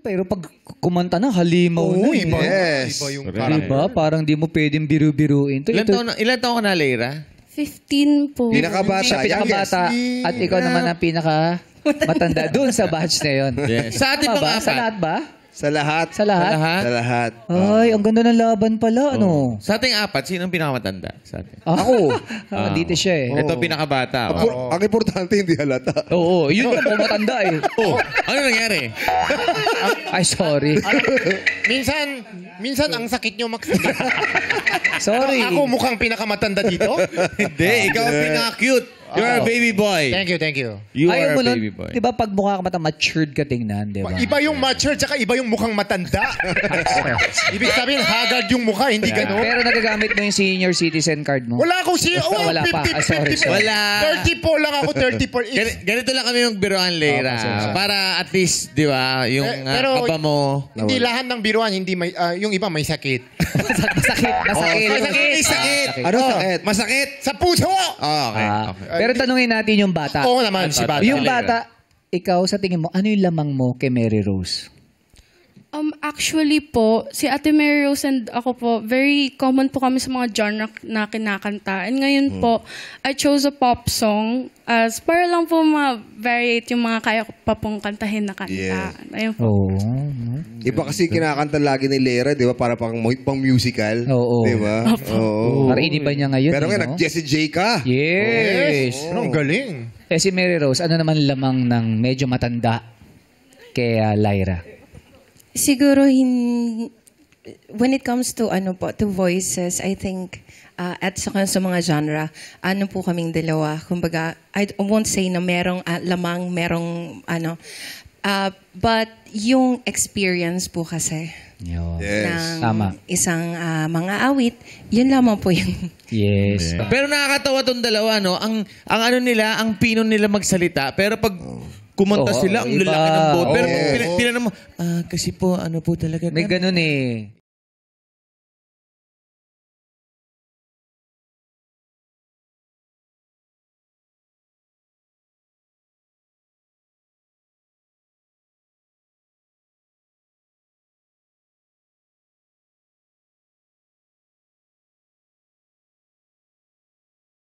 Pero pag kumanta na, halimaw na. Iba. Yes. Iba yung Diba? Parang di mo pwedeng biru-biruin. Ilan taon ka na, Leira? 15 po. Pinakabata. Siya pinakabata at ikaw naman ang pinaka matanda doon sa batch na yun. Yes. Sa atin Tama pang ba? Sa apat? lahat ba? Sa lahat. Sa lahat? Sa lahat. Ay, ang ganda ng laban pala, ano? Sa ating apat, sino ang pinakamatanda sa atin? Ako. Dito siya eh. Ito pinakabata. Ang importante, hindi halata. Oo, yun yung matanda eh. Ano nangyari? Ay, sorry. Minsan ang sakit nyo magsalita. Sorry. Ako mukhang pinakamatanda dito? Hindi, ikaw ang pinaka-cute. You are a baby boy. Thank you. You Ayaw are mo a nun, baby boy. di ba pag mukha ka matured ka tingnan, di ba? Iba yung mature, tsaka iba yung mukhang matanda. Ibig sabihin, haggard yung mukha, hindi gano'n. Pero nagagamit mo yung senior citizen card mo? Wala akong Wala pa. Ay, sorry. Wala. 34 lang ako, 34. Ganito lang kami yung biroan, Leira. Para at least, di ba, yung pero kaba mo. hindi lahat ng biruan, hindi may, yung iba may sakit. Masakit. May sakit. Ano sakit? Masakit. Sa puso! Okay. Pero tanungin natin yung bata. Oo naman, si Bata. Yung bata, ikaw sa tingin mo, ano yung lamang mo kay Mary Rose? Actually po, si Ate Mary Rose and ako po, very common po kami sa mga genre na kinakanta. And ngayon po, I chose a pop song as para lang po ma-variate yung mga kaya ko pa pong kantahin na kanta. Yeah. Ayun po. Iba kasi kinakanta lagi ni Lera, di ba? Para pang musical. Oo. Di ba? Oo. Para iniba niya ngayon. Pero nga, no? nag-Jessie J ka. Yes. Ang galing. Eh si Mary Rose, ano naman lamang ng medyo matanda kay Lyra? Siguro when it comes to to voices, I think at saka sa mga genre, po kaming dalawa. Kumbaga, I won't say na merong lamang, merong but yung experience po kasi Yun. Yes. ng Tama. isang mga awit, yun lamang po yung Yes. Pero nakakatawa tong dalawa, no? Ang ano nila, ang pino nila magsalita. Pero pag kumanta Oo, sila, ang iba. lalaki ng boat. Pero Oo. pag tinanong mo, kasi po, ano po talaga. May ganun eh.